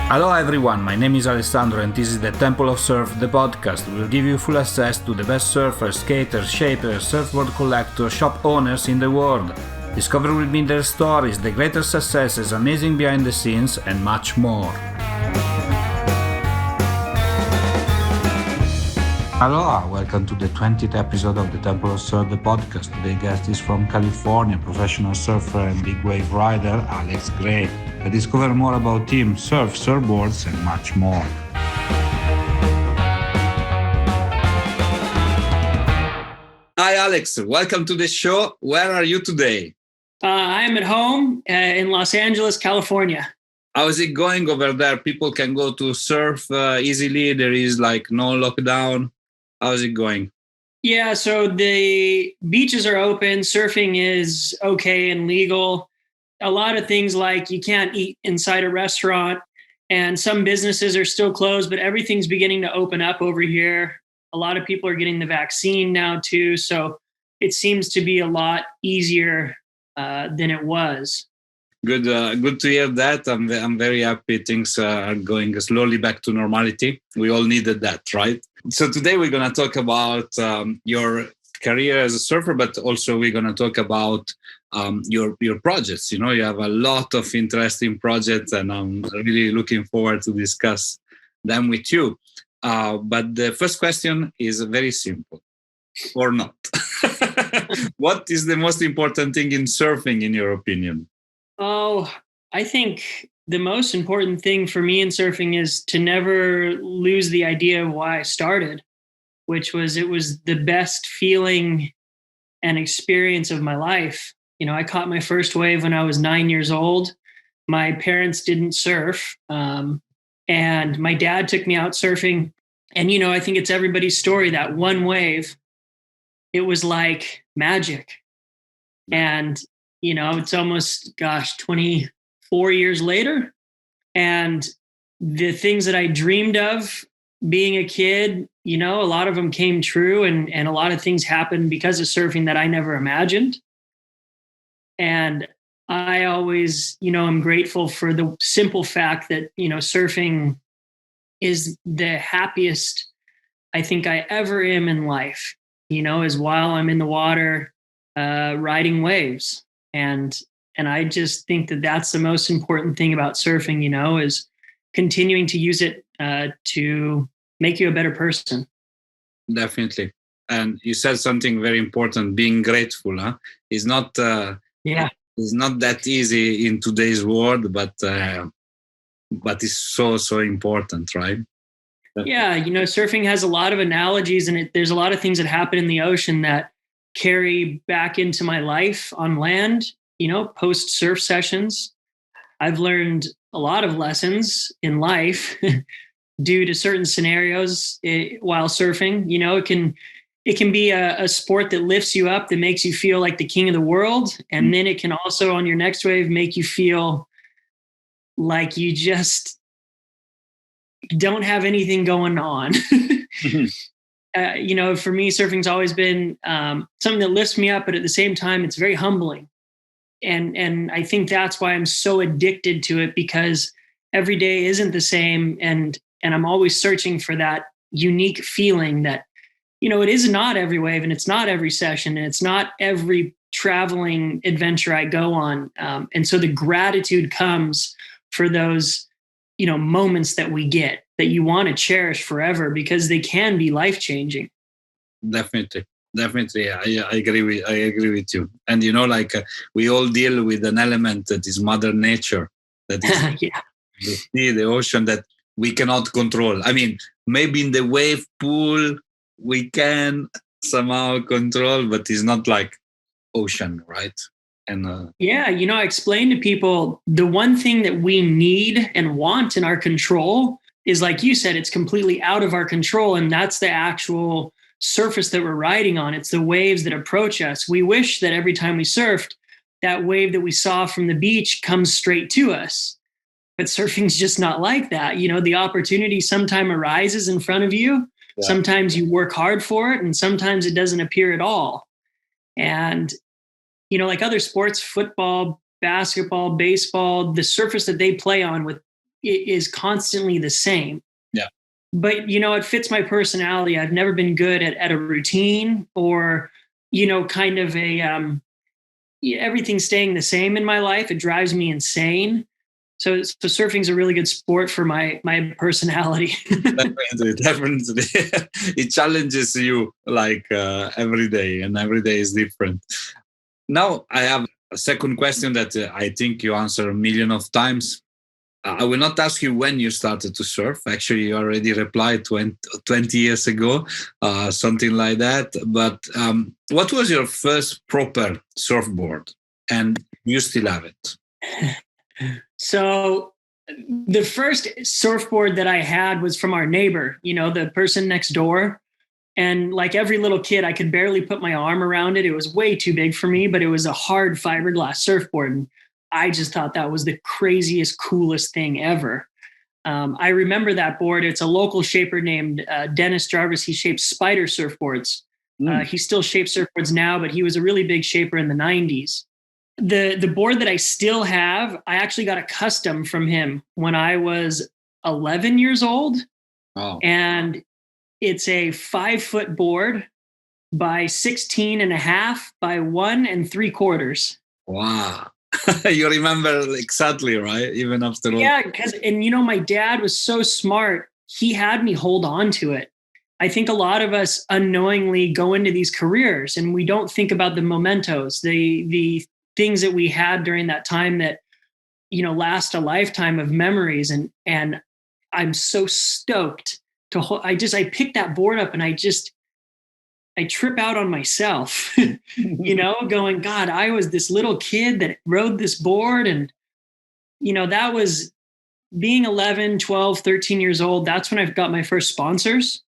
Aloha everyone, my name is Alessandro and this is the Temple of Surf, the podcast. We'll give you full access to the best surfers, skaters, shapers, surfboard collectors, shop owners in the world. Discover with me their stories, the greater successes, amazing behind the scenes, and much more. Aloha, welcome to the 20th episode of the Temple of Surf, the podcast. Today's guest is from California, professional surfer and big wave rider, Alex Gray. To discover more about him, surf, surfboards, and much more. Hi, Alex. Welcome to the show. Where are you today? I'm at home in Los Angeles, California. How is it going over there? People can go to surf easily. There is like no lockdown. How is it going? Yeah, so the beaches are open. Surfing is okay and legal. A lot of things like you can't eat inside a restaurant and some businesses are still closed, but everything's beginning to open up over here. A lot of people are getting the vaccine now too. So it seems to be a lot easier than it was. Good to hear that. I'm very happy things are going slowly back to normality. We all needed that, right? So today we're going to talk about your career as a surfer, but also we're going to talk about your projects. You know, you have a lot of interesting projects and I'm really looking forward to discuss them with you. But the first question is very simple, or not. What is the most important thing in surfing, in your opinion? Oh, I think the most important thing for me in surfing is to never lose the idea of why I started, which was it was the best feeling and experience of my life. You know, I caught my first wave when I was 9 years old. My parents didn't surf. And my dad took me out surfing. And, you know, I think it's everybody's story, that one wave, it was like magic. And, you know, it's almost, 24 years later. And the things that I dreamed of being a kid, you know, a lot of them came true and a lot of things happened because of surfing that I never imagined. And I always, you know, I'm grateful for the simple fact that, you know, surfing is the happiest I think I ever am in life, you know, is while I'm in the water riding waves. And I just think that that's the most important thing about surfing, you know, is continuing to use it to make you a better person. Definitely. And you said something very important, being grateful, huh? It's not... It's not that easy in today's world, but it's so important, right? Yeah, you know, surfing has a lot of analogies, and there's a lot of things that happen in the ocean that carry back into my life on land. You know, post surf sessions, I've learned a lot of lessons in life due to certain scenarios while surfing. You know, it can be a sport that lifts you up, that makes you feel like the king of the world. And then it can also, on your next wave, make you feel like you just don't have anything going on. You know, for me, surfing's always been something that lifts me up, but at the same time, it's very humbling. And I think that's why I'm so addicted to it, because every day isn't the same. And I'm always searching for that unique feeling that, you know, it is not every wave and it's not every session and it's not every traveling adventure I go on. And so the gratitude comes for those, you know, moments that we get that you want to cherish forever because they can be life-changing. Definitely. Yeah, I agree with you. And, you know, like we all deal with an element that is Mother Nature, that is the sea, the ocean, that we cannot control. I mean, maybe in the wave pool, we can somehow control, but it's not like ocean, right? And yeah, you know, I explain to people the one thing that we need and want in our control is, like you said, it's completely out of our control. And that's the actual surface that we're riding on. It's the waves that approach us. We wish that every time we surfed, that wave that we saw from the beach comes straight to us. But surfing's just not like that. You know, the opportunity sometime arises in front of you. Yeah. Sometimes you work hard for it, and sometimes it doesn't appear at all. And, you know, like other sports, football, basketball, baseball, the surface that they play on with is constantly the same. Yeah. But, it fits my personality. I've never been good at a routine or, kind of everything staying the same in my life. It drives me insane. So surfing's a really good sport for my personality. Definitely. It challenges you like every day, and every day is different. Now I have a second question that I think you answer a million of times. I will not ask you when you started to surf. Actually, you already replied 20 years ago, something like that. But what was your first proper surfboard? And you still have it? So the first surfboard that I had was from our neighbor, the person next door. And like every little kid, I could barely put my arm around it. It was way too big for me, but it was a hard fiberglass surfboard. And I just thought that was the craziest, coolest thing ever. I remember that board. It's a local shaper named Dennis Jarvis. He shapes Spider surfboards. He still shapes surfboards now, but he was a really big shaper in the 90s. The board that I still have, I actually got a custom from him when I was 11 years old. Oh. And it's a 5-foot board by 16 and a half by 1 3/4. Wow. You remember exactly, right? Even after all. Yeah, my dad was so smart. He had me hold on to it. I think a lot of us unknowingly go into these careers and we don't think about the mementos, the things that we had during that time that, last a lifetime of memories. And I'm so stoked to hold. I picked that board up and I trip out on myself, going, God, I was this little kid that rode this board. And, that was being 11, 12, 13 years old. That's when I got my first sponsors.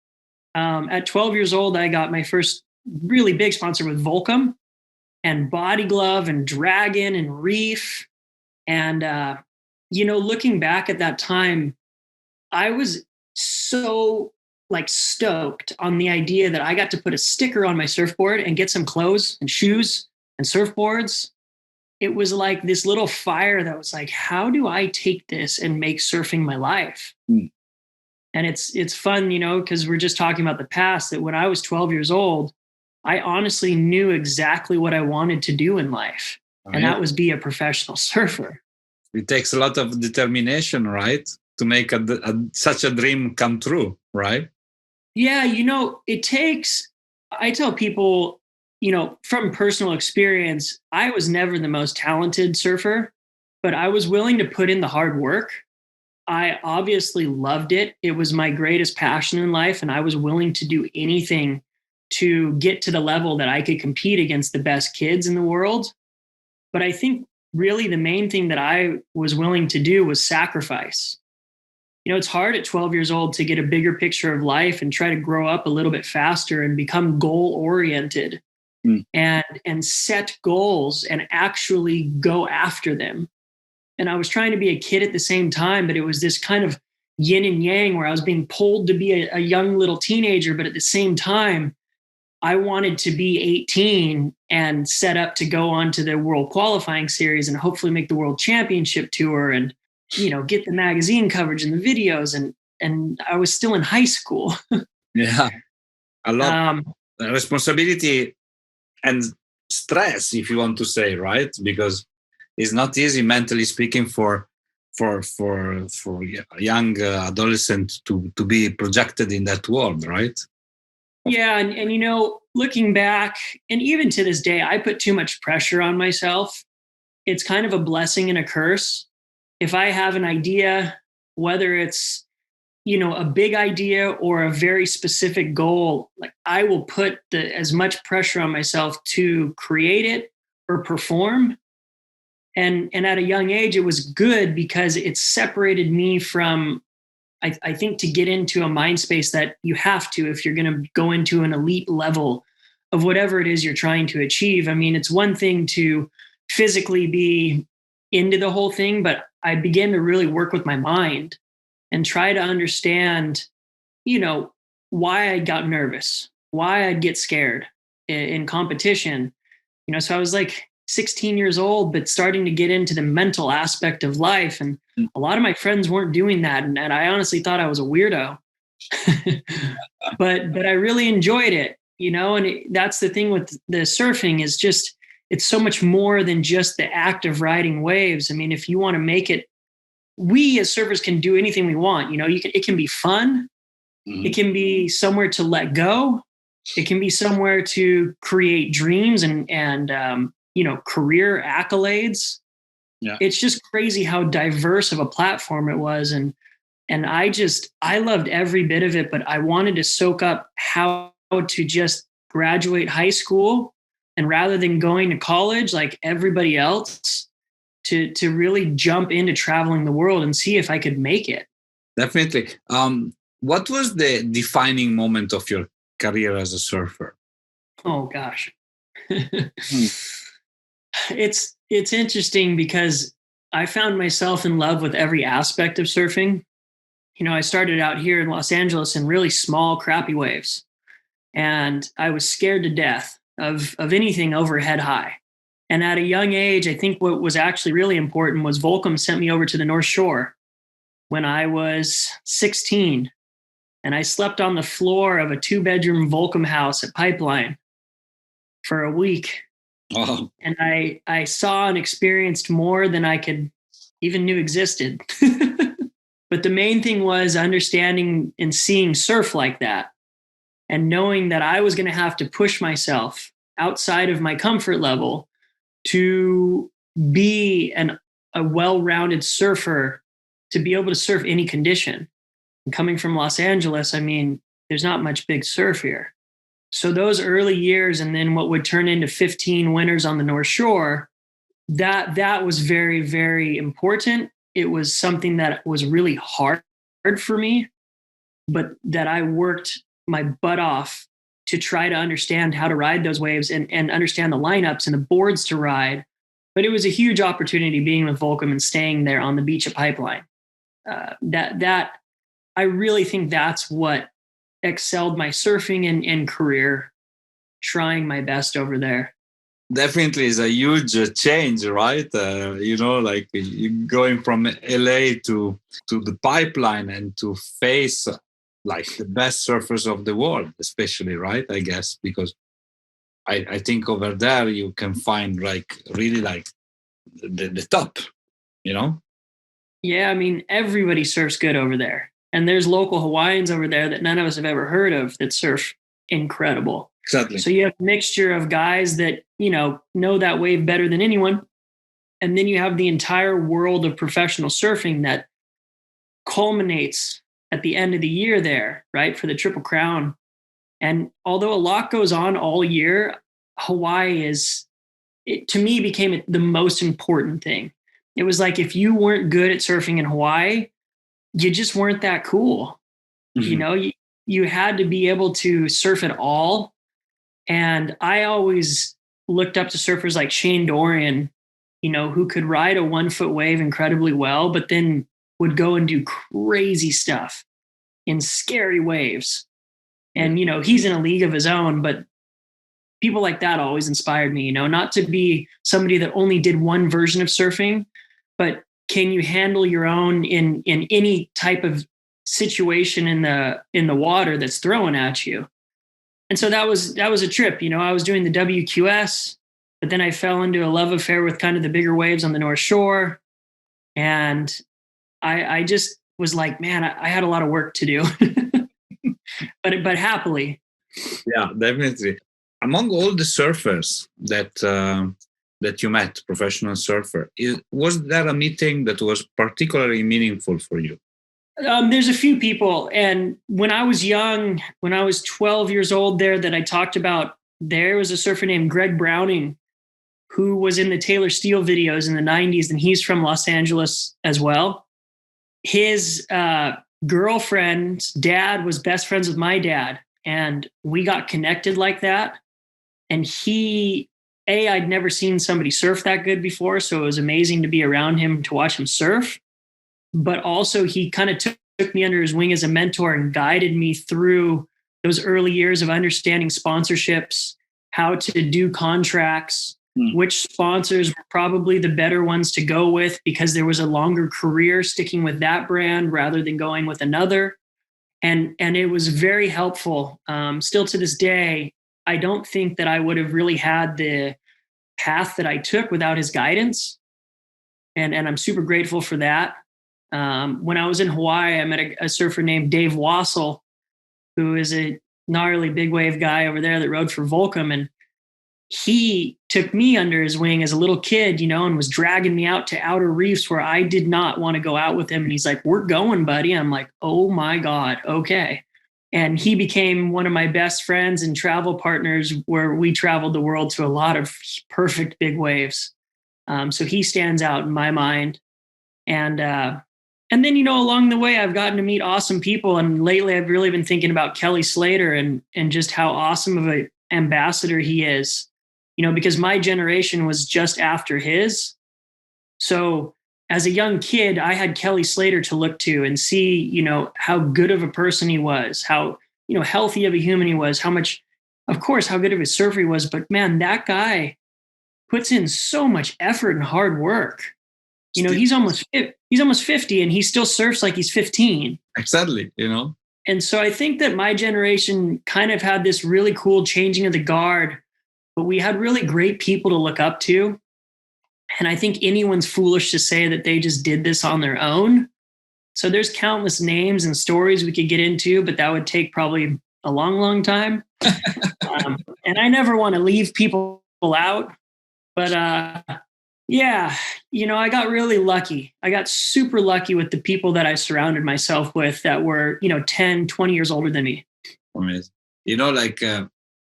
At 12 years old, I got my first really big sponsor with Volcom and Body Glove and Dragon and Reef. And, looking back at that time, I was so stoked on the idea that I got to put a sticker on my surfboard and get some clothes and shoes and surfboards. It was like this little fire that was like, how do I take this and make surfing my life? And it's fun, because we're just talking about the past, that when I was 12 years old, I honestly knew exactly what I wanted to do in life. Right. And that was be a professional surfer. It takes a lot of determination, right? To make such a dream come true, right? Yeah, it takes, I tell people, from personal experience, I was never the most talented surfer, but I was willing to put in the hard work. I obviously loved it. It was my greatest passion in life, and I was willing to do anything to get to the level that I could compete against the best kids in the world. But I think really the main thing that I was willing to do was sacrifice. It's hard at 12 years old to get a bigger picture of life and try to grow up a little bit faster and become goal-oriented and set goals and actually go after them. And I was trying to be a kid at the same time, but it was this kind of yin and yang where I was being pulled to be a young little teenager, but at the same time, I wanted to be 18 and set up to go on to the World Qualifying Series and hopefully make the World Championship Tour and get the magazine coverage and the videos. And I was still in high school. Yeah. A lot of responsibility and stress, if you want to say, right? Because it's not easy, mentally speaking, for a young adolescent to be projected in that world, right? Yeah. And looking back, and even to this day, I put too much pressure on myself. It's kind of a blessing and a curse. If I have an idea, whether it's, a big idea or a very specific goal, I will put as much pressure on myself to create it or perform. And at a young age, it was good because it separated me from, I think, to get into a mind space that you have to if you're going to go into an elite level of whatever it is you're trying to achieve. I mean, it's one thing to physically be into the whole thing, but I began to really work with my mind and try to understand, why I got nervous, why I'd get scared in competition. So I was like, 16 years old, but starting to get into the mental aspect of life. And a lot of my friends weren't doing that. And I honestly thought I was a weirdo, but I really enjoyed it, and that's the thing with the surfing is just, it's so much more than just the act of riding waves. I mean, if you want to make it, we as surfers can do anything we want. It can be fun. It can be somewhere to let go. It can be somewhere to create dreams and career accolades. Yeah. It's just crazy how diverse of a platform it was. And I loved every bit of it, but I wanted to soak up how to just graduate high school, and rather than going to college like everybody else, to really jump into traveling the world and see if I could make it. Definitely. What was the defining moment of your career as a surfer? Oh gosh. It's interesting because I found myself in love with every aspect of surfing. I started out here in Los Angeles in really small, crappy waves, and I was scared to death of anything overhead high. And at a young age, I think what was actually really important was Volcom sent me over to the North Shore when I was 16. And I slept on the floor of a 2-bedroom Volcom house at Pipeline for a week. Oh. And I saw and experienced more than I could even knew existed. But the main thing was understanding and seeing surf like that, and knowing that I was going to have to push myself outside of my comfort level to be a well-rounded surfer, to be able to surf any condition. And coming from Los Angeles, I mean, there's not much big surf here. So those early years, and then what would turn into 15 winters on the North Shore, that was very, very important. It was something that was really hard for me, but that I worked my butt off to try to understand how to ride those waves and understand the lineups and the boards to ride. But it was a huge opportunity being with Volcom and staying there on the beach at Pipeline. That I really think that's what excelled my surfing and career, trying my best over there. Definitely is a huge change, right? Like going from LA to the Pipeline and to face like the best surfers of the world, especially, right? I guess, because I think over there you can find like really like the top, Yeah, I mean, everybody surfs good over there. And there's local Hawaiians over there that none of us have ever heard of that surf incredible. Exactly. So you have a mixture of guys that, know that wave better than anyone. And then you have the entire world of professional surfing that culminates at the end of the year there, right, for the Triple Crown. And although a lot goes on all year, Hawaii to me, became the most important thing. It was like, if you weren't good at surfing in Hawaii, you just weren't that cool. Mm-hmm. You had to be able to surf at all. And I always looked up to surfers like Shane Dorian, who could ride a 1-foot wave incredibly well, but then would go and do crazy stuff in scary waves. And, he's in a league of his own, but people like that always inspired me, not to be somebody that only did one version of surfing, but can you handle your own in any type of situation in the water that's thrown at you? And so that was a trip. I was doing the WQS, but then I fell into a love affair with kind of the bigger waves on the North Shore. And I just was like, man, I had a lot of work to do, but happily. Yeah, definitely. Among all the surfers that you met, professional surfer, was there a meeting that was particularly meaningful for you? There's a few people. And when I was young, when I was 12 years old there that I talked about, there was a surfer named Greg Browning who was in the Taylor Steele videos in the 90s, and he's from Los Angeles as well. His girlfriend's dad was best friends with my dad, and we got connected like that. And I'd never seen somebody surf that good before, so it was amazing to be around him, to watch him surf. But also he kind of took me under his wing as a mentor and guided me through those early years of understanding sponsorships, how to do contracts, which sponsors were probably the better ones to go with because there was a longer career sticking with that brand rather than going with another. And it was very helpful. Still to this day, I don't think that I would have really had the path that I took without his guidance. And I'm super grateful for that. When I was in Hawaii, I met a surfer named Dave Wassel, who is a gnarly big wave guy over there that rode for Volcom. And he took me under his wing as a little kid, and was dragging me out to outer reefs where I did not want to go out with him. And he's like, "We're going, buddy." I'm like, "Oh my God. Okay." And he became one of my best friends and travel partners, where we traveled the world to a lot of perfect big waves. So he stands out in my mind. And then, along the way, I've gotten to meet awesome people. And lately I've really been thinking about Kelly Slater and just how awesome of an ambassador he is, because my generation was just after his. So as a young kid, I had Kelly Slater to look to and see, how good of a person he was, how, healthy of a human he was, how good of a surfer he was. But man, that guy puts in so much effort and hard work. He's almost 50 and he still surfs like he's 15. Exactly. And so I think that my generation kind of had this really cool changing of the guard, but we had really great people to look up to. And I think anyone's foolish to say that they just did this on their own. So there's countless names and stories we could get into, but that would take probably a long, long time. And I never want to leave people out. But yeah, I got really lucky. I got super lucky with the people that I surrounded myself with that were, 10, 20 years older than me. Amazing.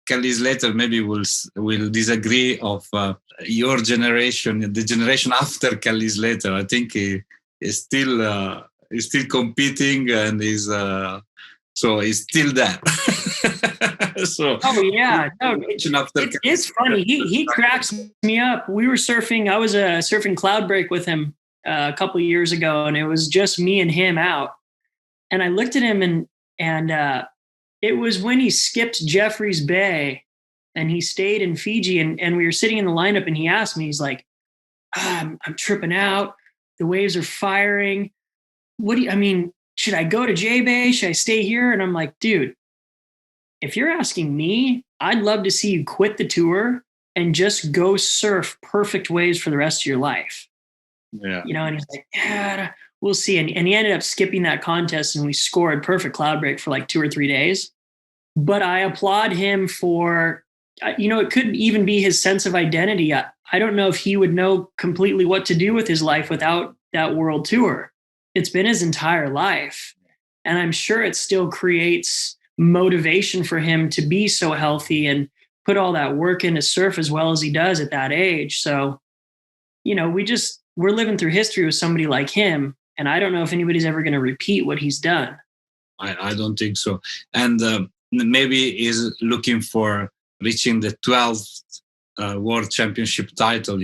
Kelly Slater maybe will disagree of your generation, the generation after Kelly Slater. I think he is still competing and so he's still there. So oh yeah, no, it's funny. He cracks me up. We were surfing. I was surfing Cloud Break with him a couple of years ago, and it was just me and him out. And I looked at him, and it was when he skipped Jeffreys Bay, and he stayed in Fiji, and we were sitting in the lineup, and he asked me, he's like, I'm tripping out. The waves are firing. Should I go to J Bay? Should I stay here? And I'm like, dude, if you're asking me, I'd love to see you quit the tour and just go surf perfect waves for the rest of your life. Yeah. And he's like, yeah, we'll see. And he ended up skipping that contest, and we scored perfect Cloud Break for like 2 or 3 days. But I applaud him for, it could even be his sense of identity. I don't know if he would know completely what to do with his life without that world tour. It's been his entire life. And I'm sure it still creates motivation for him to be so healthy and put all that work into surf as well as he does at that age. So, we're living through history with somebody like him. And I don't know if anybody's ever going to repeat what he's done. I don't think so. And maybe he's looking for reaching the 12th World Championship title,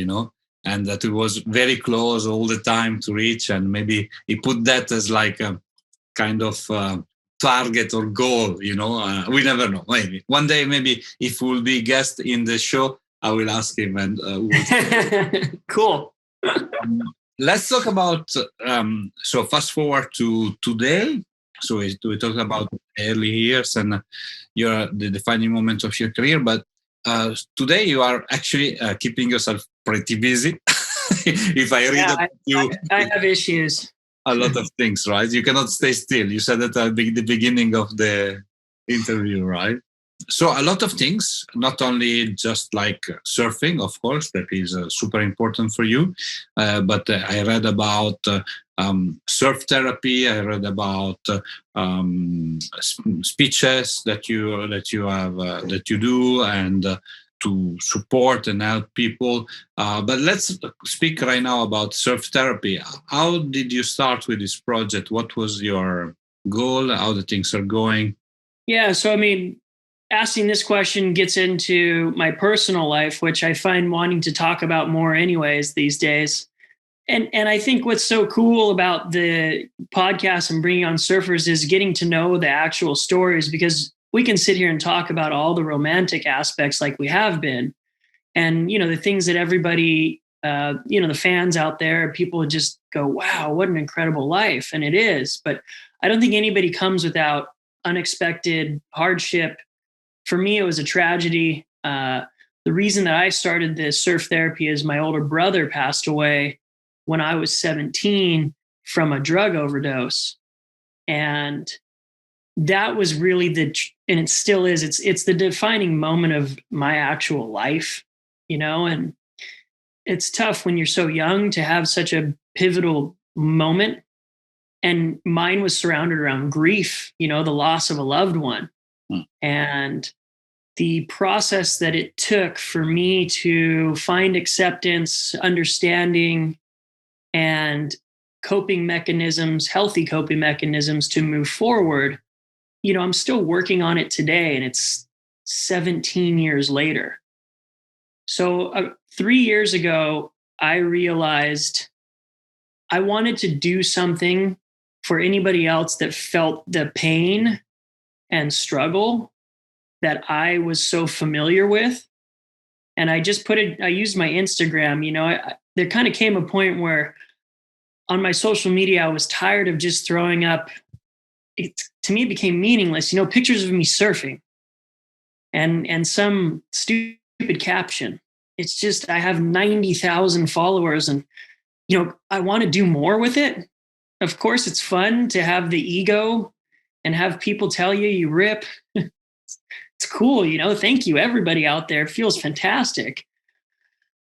and that it was very close all the time to reach. And maybe he put that as like a kind of target or goal, we never know. Maybe one day, maybe if we'll be guest in the show, I will ask him. And cool. Let's talk about, so fast forward to today. So we talked about early years and the defining moment of your career, but today you are actually keeping yourself pretty busy. If I read about you, I have issues. A lot of things, right? You cannot stay still. You said that at the beginning of the interview, right? So a lot of things, not only just like surfing, of course, that is super important for you, but I read about surf therapy. I read about speeches that you do, and to support and help people. But let's speak right now about surf therapy. How did you start with this project? What was your goal? How the things are going? Yeah, so asking this question gets into my personal life, which I find wanting to talk about more anyways these days. And I think what's so cool about the podcast and bringing on surfers is getting to know the actual stories, because we can sit here and talk about all the romantic aspects like we have been. And, the things that everybody, the fans out there, people would just go, wow, what an incredible life. And it is. But I don't think anybody comes without unexpected hardship. For me, it was a tragedy. The reason that I started this surf therapy is my older brother passed away when I was 17 from a drug overdose. And that was really and it still is, it's the defining moment of my actual life, and it's tough when you're so young to have such a pivotal moment. And mine was surrounded around grief, the loss of a loved one. And the process that it took for me to find acceptance, understanding, and coping mechanisms, healthy coping mechanisms to move forward, I'm still working on it today, and it's 17 years later. So 3 years ago, I realized I wanted to do something for anybody else that felt the pain and struggle that I was so familiar with. And I used my Instagram, there kind of came a point where on my social media, I was tired of just throwing up. To me, it became meaningless, pictures of me surfing and some stupid caption. It's just, I have 90,000 followers and, I want to do more with it. Of course, it's fun to have the ego and have people tell you rip. It's cool, thank you, everybody out there. It feels fantastic.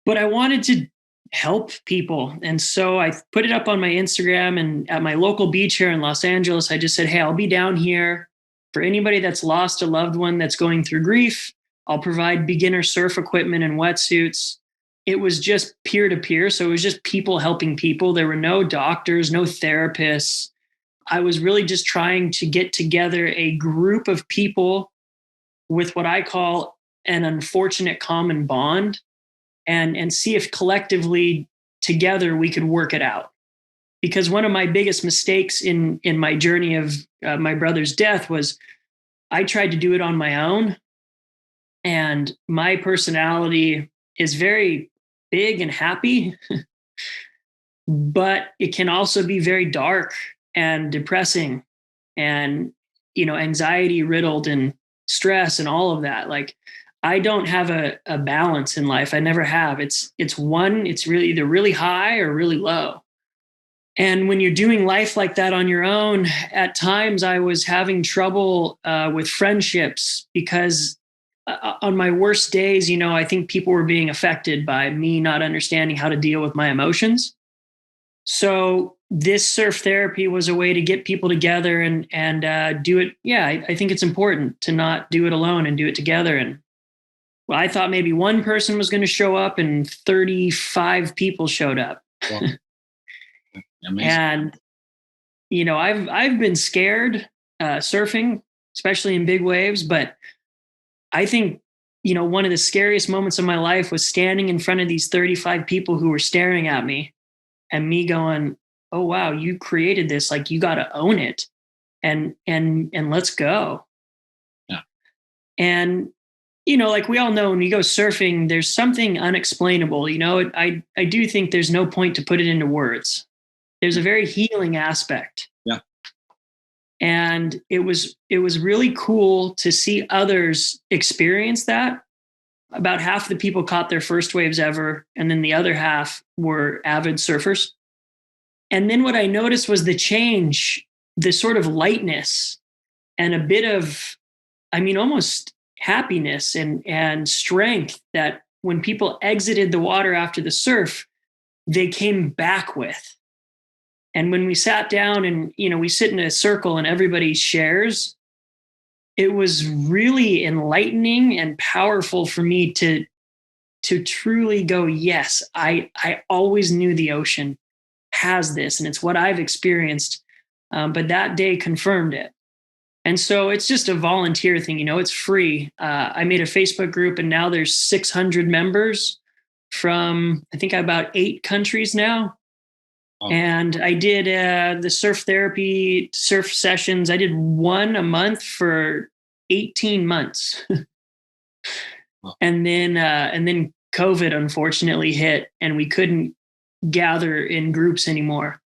But I wanted to help people. And so I put it up on my Instagram, and at my local beach here in Los Angeles, I just said, hey, I'll be down here for anybody that's lost a loved one that's going through grief. I'll provide beginner surf equipment and wetsuits. It was just peer to peer. So it was just people helping people. There were no doctors, no therapists. I was really just trying to get together a group of people with what I call an unfortunate common bond, and see if collectively together we could work it out. Because one of my biggest mistakes in my journey of my brother's death was I tried to do it on my own. And my personality is very big and happy, but it can also be very dark and depressing and, anxiety riddled and stress and all of that. Like, I don't have a balance in life. I never have. It's really either really high or really low. And when you're doing life like that on your own, at times I was having trouble with friendships because on my worst days, I think people were being affected by me not understanding how to deal with my emotions. So this surf therapy was a way to get people together and do it. Yeah, I think it's important to not do it alone and do it together. And well, I thought maybe one person was going to show up, and 35 people showed up. Wow. And, I've been scared surfing, especially in big waves. But I think, one of the scariest moments of my life was standing in front of these 35 people who were staring at me and me going, oh, wow, you created this. Like, you got to own it and let's go. Yeah. And, like we all know, when we go surfing, there's something unexplainable. I do think there's no point to put it into words. There's a very healing aspect. Yeah. And it was really cool to see others experience that. About half the people caught their first waves ever, and then the other half were avid surfers. And then what I noticed was the change, the sort of lightness and a bit of, almost happiness and strength that when people exited the water after the surf, they came back with. And when we sat down and, we sit in a circle and everybody shares, it was really enlightening and powerful for me to truly go, yes, I always knew the ocean has this, and it's what I've experienced. But that day confirmed it. And so it's just a volunteer thing, it's free. I made a Facebook group, and now there's 600 members from, I think, about 8 countries now. Oh. And I did the surf therapy, surf sessions. I did one a month for 18 months. Oh. And then COVID unfortunately hit and we couldn't gather in groups anymore.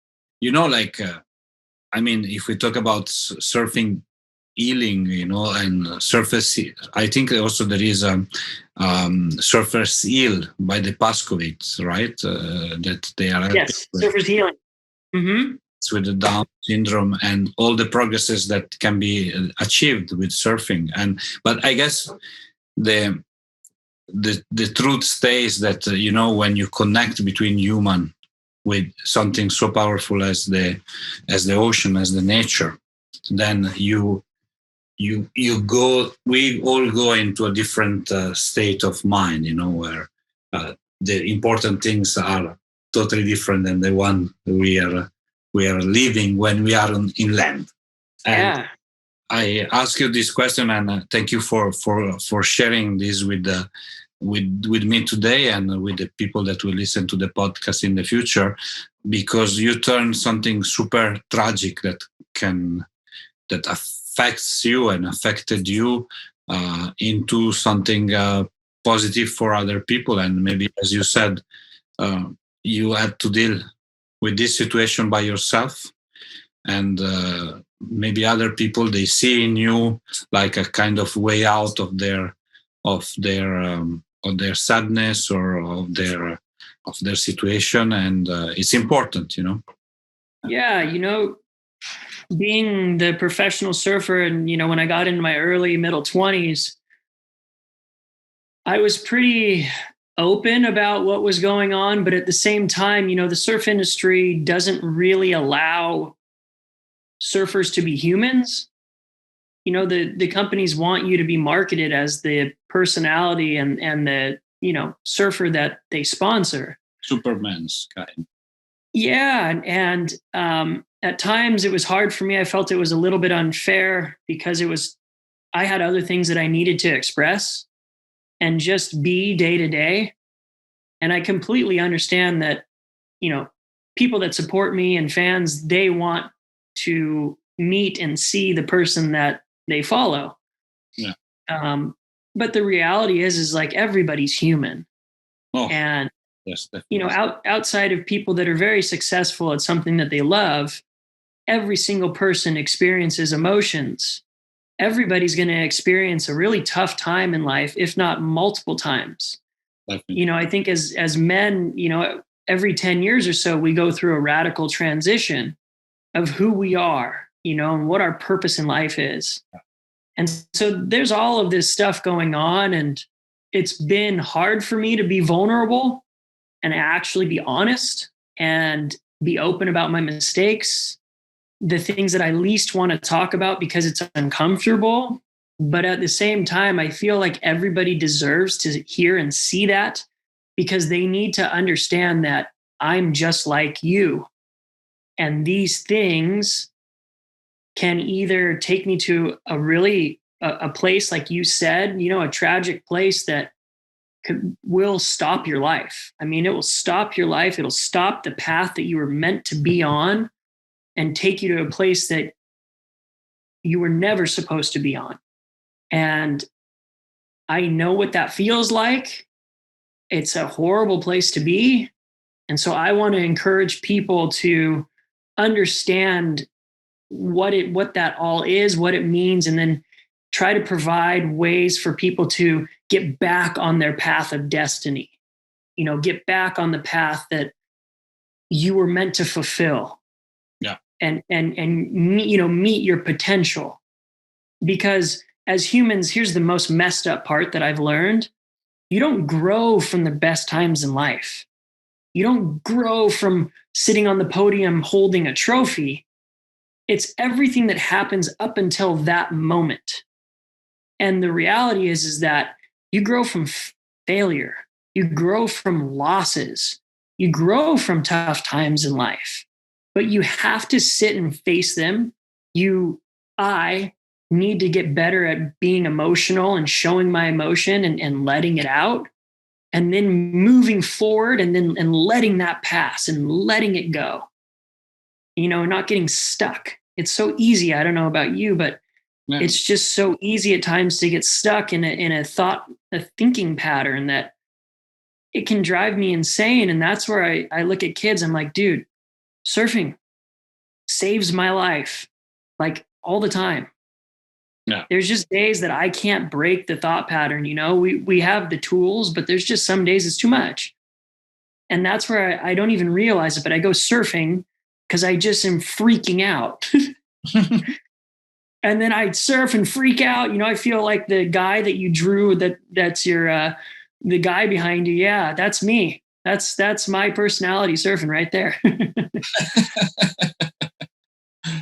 Like, if we talk about surfing healing, and surface, I think also there is Surfers Heal by the Pascovitz, right? That they are yes, Surfers Healing. Mm-hmm. With the Down syndrome and all the progresses that can be achieved with surfing. But I guess the truth stays that when you connect between human with something so powerful as the ocean, as the nature, then we all go into a different state of mind, where the important things are totally different than the one we are living when we are in land. And yeah. I ask you this question, and thank you for sharing this with me today and with the people that will listen to the podcast in the future, because you turn something super tragic that affects you and affected you into something positive for other people. And maybe, as you said, you had to deal with this situation by yourself, and maybe other people, they see in you like a kind of way out of their sadness or of their situation, and it's important. Yeah, being the professional surfer, and when I got into my early middle 20s, I was pretty open about what was going on, but at the same time, the surf industry doesn't really allow surfers to be humans. The companies want you to be marketed as the personality and the surfer that they sponsor. Superman's kind. Yeah, and at times it was hard for me. I felt it was a little bit unfair because I had other things that I needed to express and just be day to day. And I completely understand that, people that support me and fans, they want to meet and see the person that they follow. Yeah. But the reality is like everybody's human. Oh, and yes, definitely. Outside of people that are very successful at something that they love, every single person experiences emotions. Everybody's going to experience a really tough time in life, if not multiple times. Definitely. I think as men, every 10 years or so, we go through a radical transition of who we are, and what our purpose in life is. And so there's all of this stuff going on, and it's been hard for me to be vulnerable and actually be honest and be open about my mistakes, the things that I least want to talk about because it's uncomfortable. But at the same time, I feel like everybody deserves to hear and see that, because they need to understand that I'm just like you. And these things can either take me to a place, like you said, a tragic place that will stop your life. I mean, it will stop your life. It'll stop the path that you were meant to be on and take you to a place that you were never supposed to be on. And I know what that feels like. It's a horrible place to be. And so I want to encourage people to understand what that all is, what it means, and then try to provide ways for people to get back on their path of destiny. Get back on the path that you were meant to fulfill. Yeah. And meet your potential. Because as humans, here's the most messed up part that I've learned. You don't grow from the best times in life. You don't grow from sitting on the podium holding a trophy. It's everything that happens up until that moment. And the reality is that you grow from failure. You grow from losses. You grow from tough times in life. But you have to sit and face them. I need to get better at being emotional and showing my emotion and letting it out, and then moving forward and letting that pass and letting it go, not getting stuck. It's so easy. I don't know about you, but it's just so easy at times to get stuck in a thinking pattern that it can drive me insane. And that's where I look at kids. I'm like, dude, surfing saves my life, like all the time. Yeah. There's just days that I can't break the thought pattern. We have the tools, but there's just some days it's too much. And that's where I don't even realize it, but I go surfing because I just am freaking out. And then I surf and freak out. I feel like the guy that you drew, that's your the guy behind you. Yeah, that's me. That's my personality surfing right there.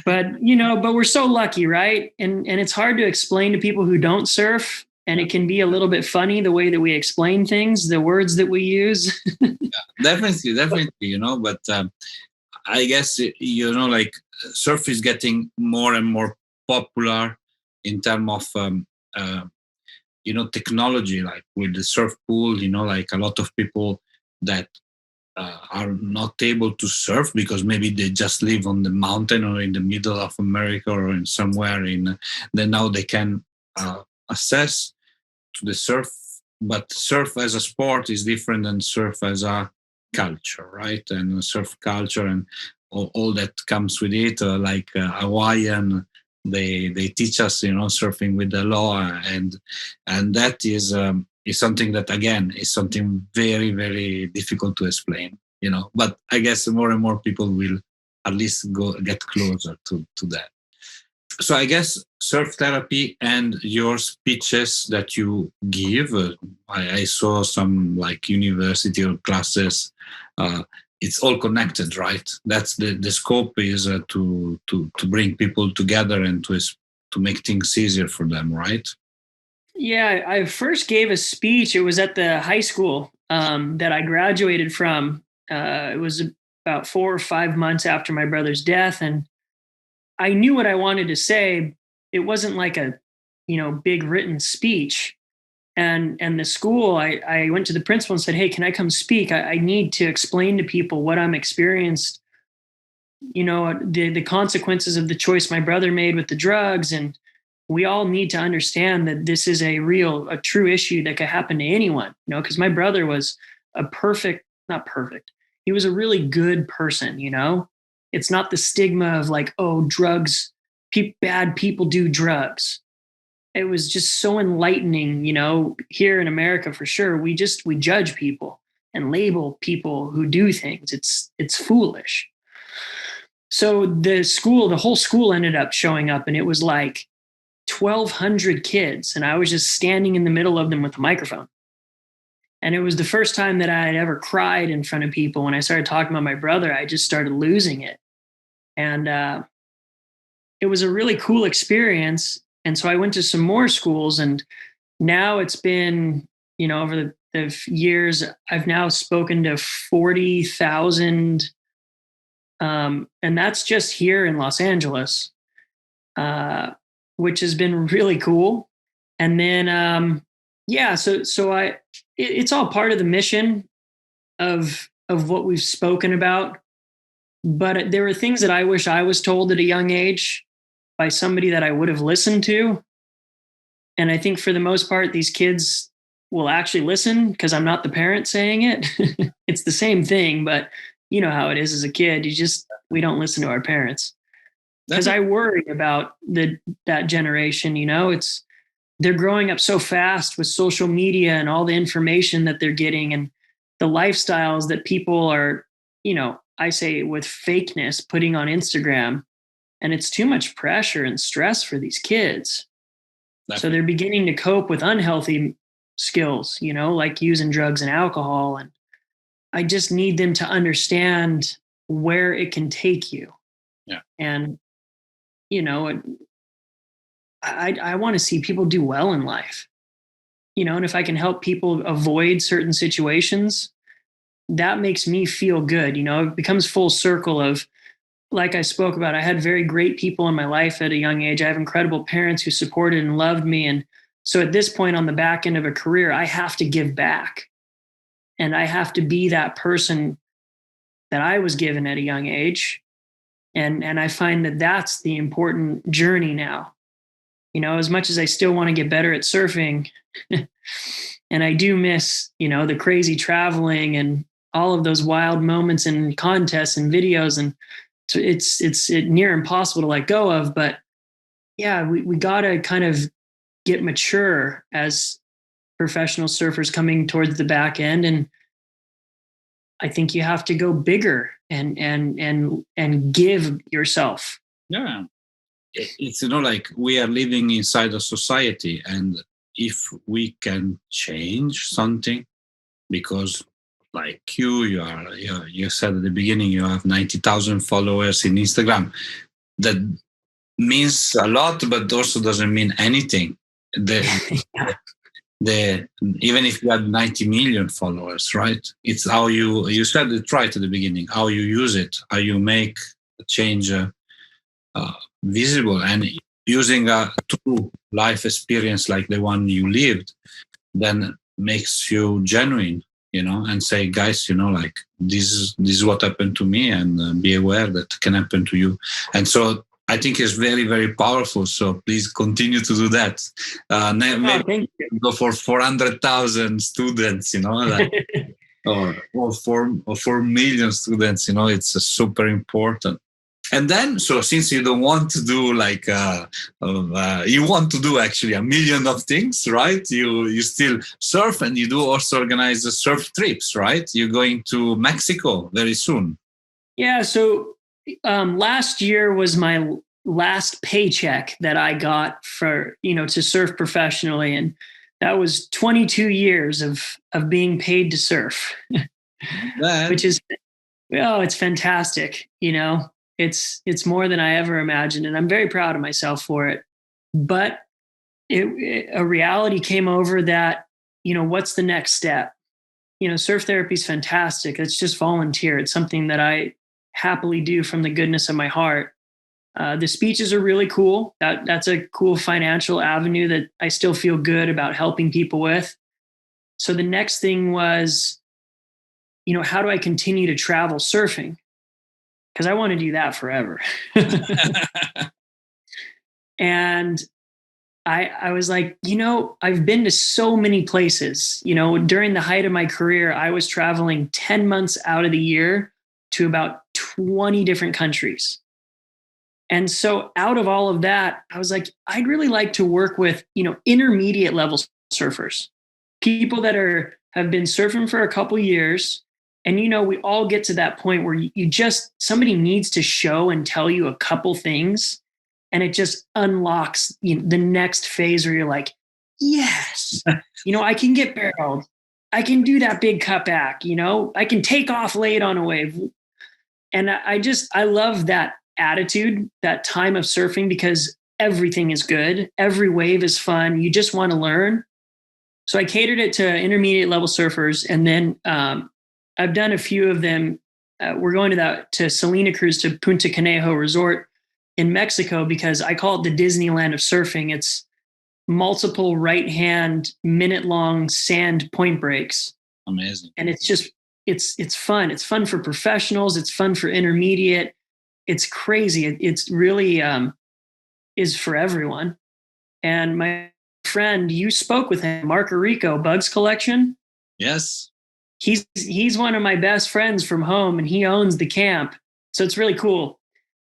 But we're so lucky, right? And it's hard to explain to people who don't surf, and it can be a little bit funny the way that we explain things, the words that we use. Definitely, but I guess, like surf is getting more and more popular in terms of, technology, like with the surf pool, like a lot of people that are not able to surf because maybe they just live on the mountain or in the middle of America or in somewhere then now they can access to the surf. But surf as a sport is different than surf as a culture, right? And surf culture and all that comes with it, like Hawaiian, they teach us, surfing with the Aloha, and that is something that, again, is something very, very difficult to explain, But I guess more and more people will at least get closer to that. So I guess surf therapy and your speeches that you give, I saw some like university or classes. It's all connected, right? That's the scope is to bring people together and to make things easier for them, right? Yeah, I first gave a speech. It was at the high school that I graduated from. It was about 4 or 5 months after my brother's death, and I knew what I wanted to say. It wasn't like a, big written speech. And the school, I went to the principal and said, "Hey, can I come speak? I need to explain to people what I'm experienced, the consequences of the choice my brother made with the drugs. And we all need to understand that this is a true issue that could happen to anyone, because my brother was not perfect. He was a really good person, It's not the stigma of like, oh, drugs, bad people do drugs. It was just so enlightening, here in America for sure. We judge people and label people who do things. It's foolish. So the whole school ended up showing up, and it was like 1,200 kids. And I was just standing in the middle of them with a microphone. And it was the first time that I had ever cried in front of people. When I started talking about my brother, I just started losing it. And it was a really cool experience. And so I went to some more schools, and now it's been, over the years, I've now spoken to 40,000. And that's just here in Los Angeles, which has been really cool. And then, it's all part of the mission of what we've spoken about. But there were things that I wish I was told at a young age by somebody that I would have listened to. And I think for the most part, these kids will actually listen because I'm not the parent saying it. It's the same thing, but you know how it is as a kid. We don't listen to our parents. Because I worry about that generation, they're growing up so fast with social media and all the information that they're getting and the lifestyles that people are, I say with fakeness, putting on Instagram. And it's too much pressure and stress for these kids. Definitely. So they're beginning to cope with unhealthy skills, like using drugs and alcohol. And I just need them to understand where it can take you. Yeah. And, I want to see people do well in life, and if I can help people avoid certain situations, that makes me feel good. It becomes full circle of, like I spoke about, I had very great people in my life at a young age. I have incredible parents who supported and loved me. And so at this point on the back end of a career, I have to give back, and I have to be that person that I was given at a young age. And I find that that's the important journey now. As much as I still want to get better at surfing, And I do miss, the crazy traveling and all of those wild moments and contests and videos. And it's near impossible to let go of. But yeah, we got to kind of get mature as professional surfers coming towards the back end. And I think you have to go bigger and give yourself. Yeah. It's, like we are living inside a society, and if we can change something, because like you said at the beginning, you have 90,000 followers in Instagram. That means a lot, but also doesn't mean anything. Even if you had 90 million followers, right? It's how you said it right at the beginning, how you use it, how you make a change visible, and using a true life experience like the one you lived, then makes you genuine, and say, guys, like this is what happened to me, and be aware that can happen to you. And so I think it's very, very powerful. So please continue to do that. Maybe go for 400,000 students, or 4 million students. It's super important. And then, so since you don't want to do like, you want to do actually a million of things, right? You still surf, and you do also organize the surf trips, right? You're going to Mexico very soon. Yeah. So last year was my last paycheck that I got for, to surf professionally. And that was 22 years of being paid to surf, which is, it's fantastic. It's more than I ever imagined, and I'm very proud of myself for it. But a reality came over that, what's the next step? Surf therapy is fantastic. It's just volunteer. It's something that I happily do from the goodness of my heart. The speeches are really cool. That's a cool financial avenue that I still feel good about helping people with. So the next thing was, how do I continue to travel surfing? Because I want to do that forever. And I was like, I've been to so many places. During the height of my career, I was traveling 10 months out of the year to about 20 different countries. And so out of all of that, I was like, I'd really like to work with, intermediate level surfers, people that have been surfing for a couple years. And, we all get to that point where somebody needs to show and tell you a couple things, and it just unlocks the next phase where you're like, yes, I can get barreled. I can do that big cutback, I can take off late on a wave. And I love that attitude, that time of surfing, because everything is good. Every wave is fun. You just want to learn. So I catered it to intermediate level surfers. And then I've done a few of them. We're going to Salina Cruise to Punta Conejo Resort in Mexico, because I call it the Disneyland of surfing. It's multiple right-hand minute-long sand point breaks. Amazing. And it's just, it's fun. It's fun for professionals. It's fun for intermediate. It's crazy. It's really is for everyone. And my friend, you spoke with him, Mark Arico, Bugs Collection. Yes. He's one of my best friends from home, and he owns the camp. So it's really cool.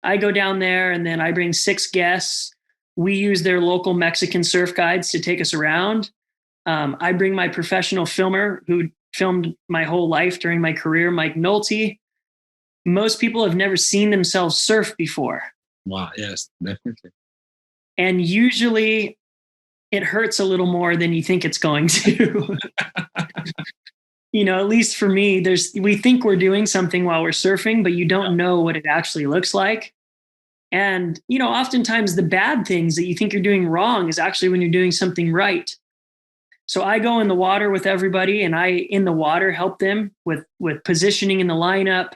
I go down there, and then I bring 6 guests. We use their local Mexican surf guides to take us around. I bring my professional filmer who filmed my whole life during my career, Mike Nolte. Most people have never seen themselves surf before. Wow. Yes, definitely. And usually it hurts a little more than you think it's going to. At least for me, we think we're doing something while we're surfing, but you don't know what it actually looks like. And, oftentimes the bad things that you think you're doing wrong is actually when you're doing something right. So I go in the water with everybody, and I, in the water, help them with positioning in the lineup.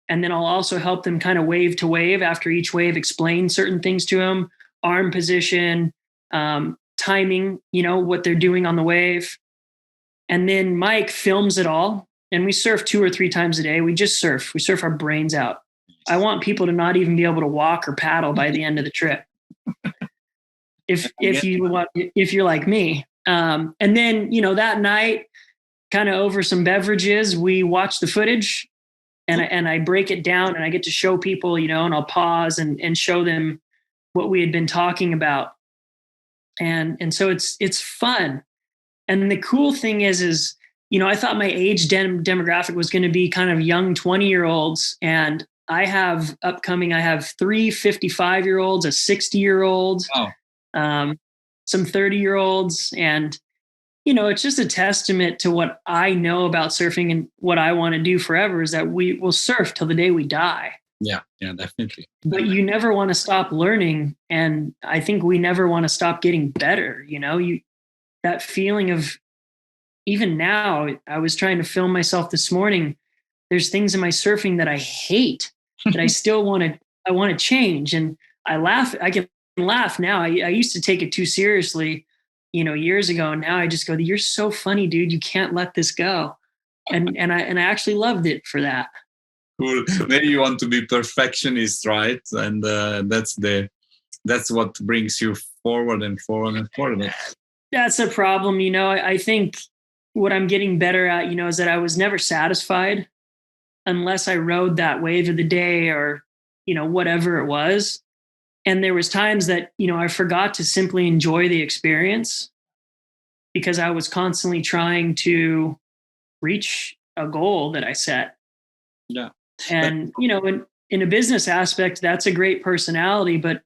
And then I'll also help them kind of wave to wave after each wave, explain certain things to them, arm position, timing, what they're doing on the wave. And then Mike films it all, and we surf 2 or 3 times a day. We just surf. We surf our brains out. I want people to not even be able to walk or paddle by the end of the trip. If you're like me. And then, that night, kind of over some beverages, we watch the footage, and I break it down, and I get to show people, and I'll pause and show them what we had been talking about. And so it's fun. And the cool thing is, I thought my age demographic was going to be kind of young 20-year-olds. And I have 3 55-year-olds, a 60-year-old, some 30-year-olds. And, it's just a testament to what I know about surfing, and what I want to do forever is that we will surf till the day we die. Yeah, definitely. But you never want to stop learning. And I think we never want to stop getting better. That feeling of, even now, I was trying to film myself this morning. There's things in my surfing that I hate that I still want to change. And I can laugh now. I used to take it too seriously, years ago. And now I just go, you're so funny, dude. You can't let this go. And I actually loved it for that. Cool. Maybe you want to be perfectionist, right? And that's what brings you forward and forward and forward. That's a problem. I think what I'm getting better at, is that I was never satisfied unless I rode that wave of the day, or, whatever it was. And there was times that, I forgot to simply enjoy the experience because I was constantly trying to reach a goal that I set. Yeah. And, in a business aspect, that's a great personality, but,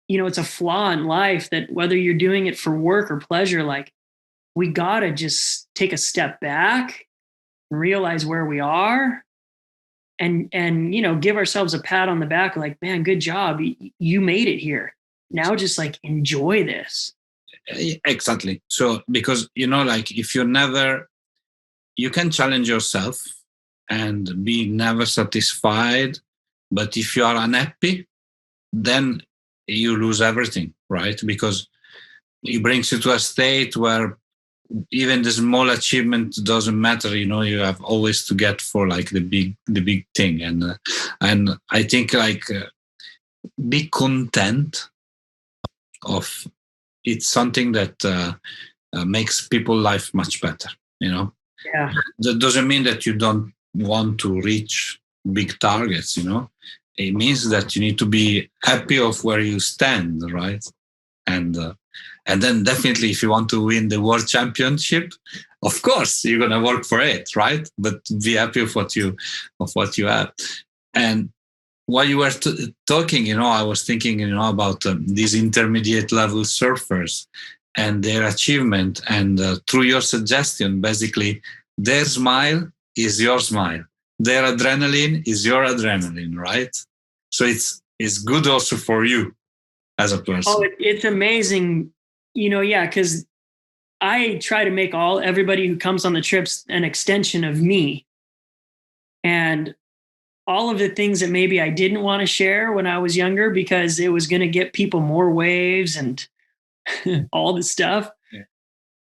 it's a flaw in life that whether you're doing it for work or pleasure, like, we got to just take a step back and realize where we are, and give ourselves a pat on the back, like, man, good job. You made it here. Now just like enjoy this. Exactly. So, because, like, if you can challenge yourself and be never satisfied, but if you are unhappy, then you lose everything, right? Because it brings you to a state where even the small achievement doesn't matter. You have always to get for like the big thing. And I think like be content of it's something that makes people's life much better. Yeah. That doesn't mean that you don't want to reach big targets. It means that you need to be happy of where you stand, right? And then definitely, if you want to win the world championship, of course you're gonna work for it, right? But be happy of what you have. And while you were talking, I was thinking, about these intermediate level surfers and their achievement. And through your suggestion, basically, their smile is your smile. Their adrenaline is your adrenaline, right? So it's good also for you as a person. Oh, it's amazing. Because I try to make everybody who comes on the trips an extension of me. And all of the things that maybe I didn't want to share when I was younger because it was going to get people more waves and all this stuff. Yeah.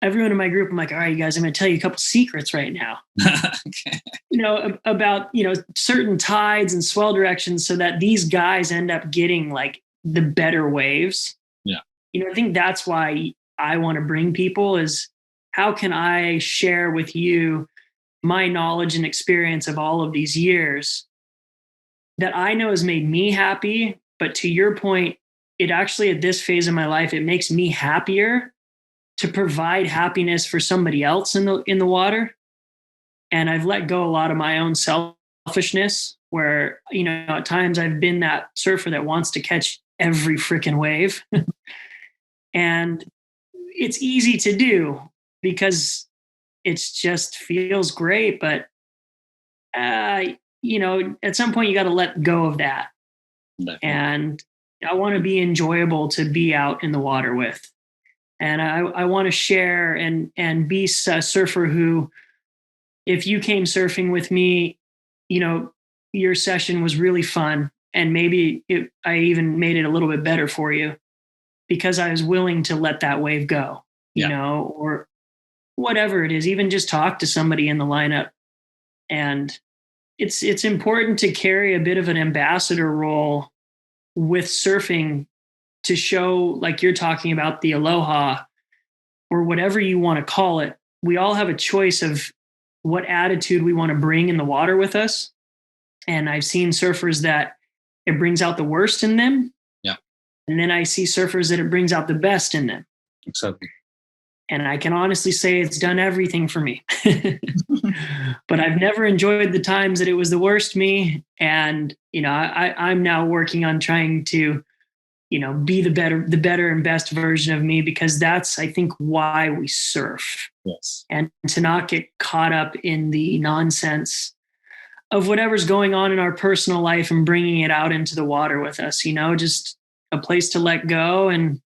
Everyone in my group, I'm like, all right, you guys, I'm going to tell you a couple secrets right now. Okay. About, certain tides and swell directions so that these guys end up getting like the better waves. Yeah. I think that's why I want to bring people is how can I share with you my knowledge and experience of all of these years that I know has made me happy. But to your point, it actually at this phase of my life, it makes me happier to provide happiness for somebody else in the water. And I've let go a lot of my own selfishness where, at times I've been that surfer that wants to catch every freaking wave. And it's easy to do because it's just feels great. But, at some point you got to let go of that. Definitely. And I want to be enjoyable to be out in the water with. And I want to share and be a surfer who, if you came surfing with me, your session was really fun. And maybe I even made it a little bit better for you because I was willing to let that wave go, or whatever it is, even just talk to somebody in the lineup. And it's important to carry a bit of an ambassador role with surfing to show, like you're talking about the Aloha, or whatever you want to call it, we all have a choice of what attitude we want to bring in the water with us. And I've seen surfers that it brings out the worst in them. Yeah. And then I see surfers that it brings out the best in them. Exactly. And I can honestly say it's done everything for me. But I've never enjoyed the times that it was the worst me. And, I'm now working on trying to, be the better and best version of me, because that's, I think, why we surf. Yes. And to not get caught up in the nonsense of whatever's going on in our personal life and bringing it out into the water with us, just a place to let go. And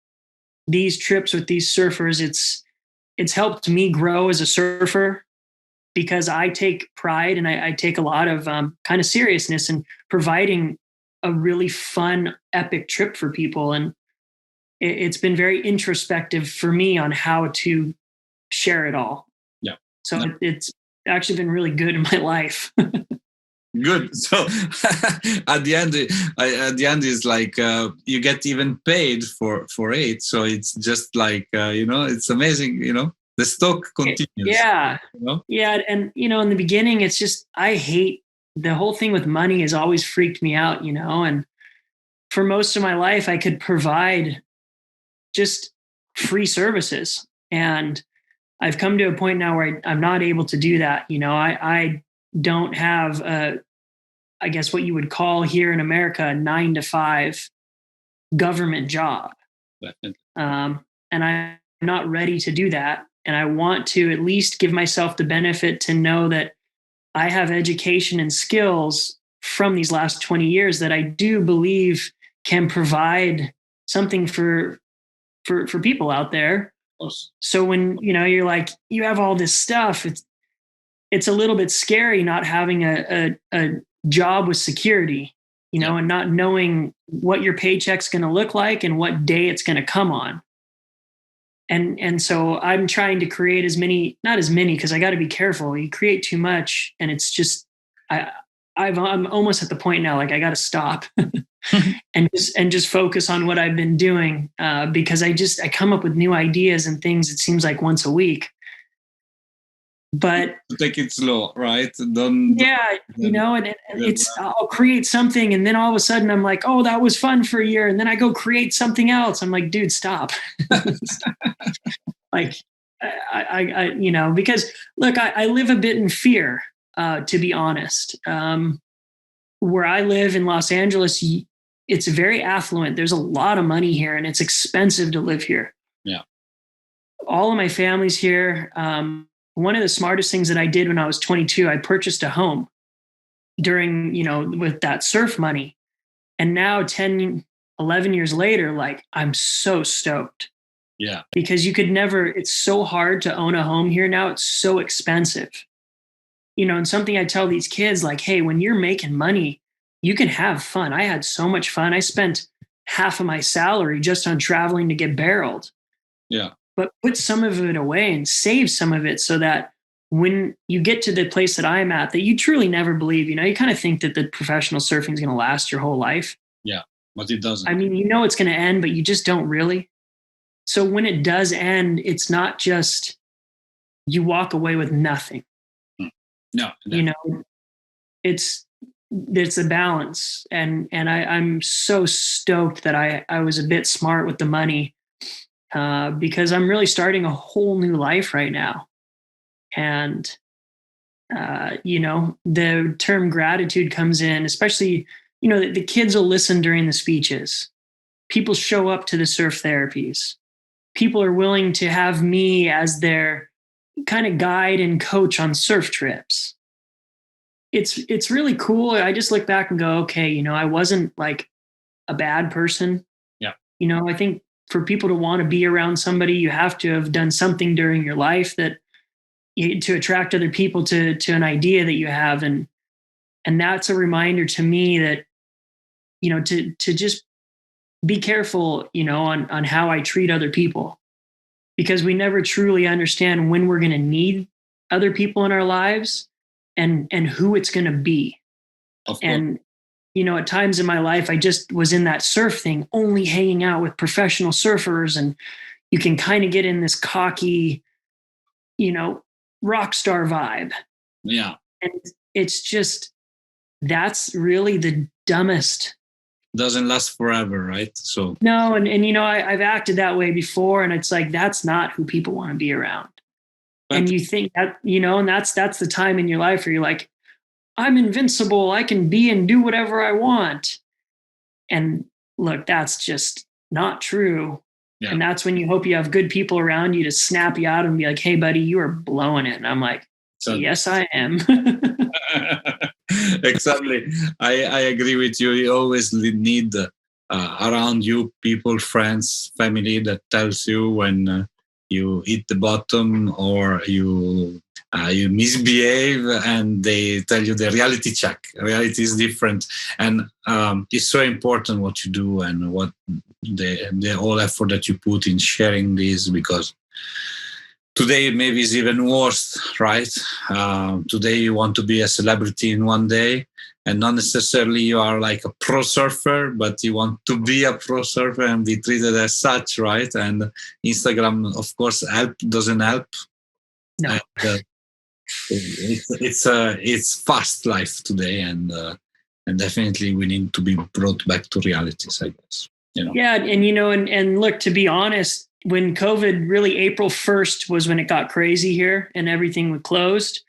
these trips with these surfers, it's helped me grow as a surfer, because I take pride and I take a lot of kind of seriousness in providing a really fun, epic trip for people. And it's been very introspective for me on how to share it all. Yeah. So it's actually been really good in my life. Good. So at the end is like you get even paid for it. So it's just like it's amazing. The stock continues. Yeah. Yeah. And in the beginning, it's just, I hate the whole thing with money has always freaked me out. And for most of my life, I could provide just free services, and I've come to a point now where I'm not able to do that. I don't have I guess what you would call here in America, a 9-to-5 government job. And I'm not ready to do that. And I want to at least give myself the benefit to know that I have education and skills from these last 20 years that I do believe can provide something for people out there. So when, you're like, you have all this stuff, it's a little bit scary not having a job with security, and not knowing what your paycheck's going to look like and what day it's going to come on. And so I'm trying to create not as many, because I got to be careful. You create too much, and it's just, I'm almost at the point now, like I got to stop and just focus on what I've been doing, because I come up with new ideas and things. It seems like once a week. But take it slow, right? I'll create something, and then all of a sudden I'm like, oh, that was fun for a year, and then I go create something else. I'm like, dude, stop. Like, I because look, I live a bit in fear, to be honest. Where I live in Los Angeles, it's very affluent. There's a lot of money here, and it's expensive to live here. Yeah. All of my family's here. One of the smartest things that I did when I was 22, I purchased a home during, with that surf money. And now 10, 11 years later, like, I'm so stoked. Yeah. Because it's so hard to own a home here now. It's so expensive. And something I tell these kids, like, hey, when you're making money, you can have fun. I had so much fun. I spent half of my salary just on traveling to get barreled. Yeah. But put some of it away and save some of it, so that when you get to the place that I'm at, that you truly never believe, you kind of think that the professional surfing is going to last your whole life. Yeah, but it doesn't. I mean, it's going to end, but you just don't really. So when it does end, it's not just you walk away with nothing. No. It's a balance. And I'm so stoked that I was a bit smart with the money. Because I'm really starting a whole new life right now. And, the term gratitude comes in, especially, the kids will listen during the speeches. People show up to the surf therapies. People are willing to have me as their kind of guide and coach on surf trips. It's really cool. I just look back and go, okay, I wasn't like a bad person. Yeah. I think for people to want to be around somebody, you have to have done something during your life to attract other people to an idea that you have. And that's a reminder to me that, to just be careful, on how I treat other people, because we never truly understand when we're going to need other people in our lives and who it's going to be. And, at times in my life, I just was in that surf thing, only hanging out with professional surfers and, you can kind of get in this cocky, rock star vibe. Yeah. And it's just, that's really the dumbest. Doesn't last forever, right? So no, and I've acted that way before, and it's like, that's not who people want to be around. And you think that, and that's the time in your life where you're like, I'm invincible. I can be and do whatever I want. And look, that's just not true. Yeah. And that's when you hope you have good people around you to snap you out and be like, hey, buddy, you are blowing it. And I'm like, yes, I am. Exactly. I agree with you. You always need around you people, friends, family that tells you when you hit the bottom or you misbehave, and they tell you the reality check. Reality is different, and it's so important what you do and what the whole effort that you put in sharing this, because today maybe is even worse, right? Today you want to be a celebrity in one day, and not necessarily you are like a pro surfer, but you want to be a pro surfer and be treated as such, right? And Instagram, of course, doesn't help. No. And, it's fast life today, and definitely we need to be brought back to realities, I guess. Yeah, and look, to be honest, when COVID really, April 1st was when it got crazy here and everything was closed.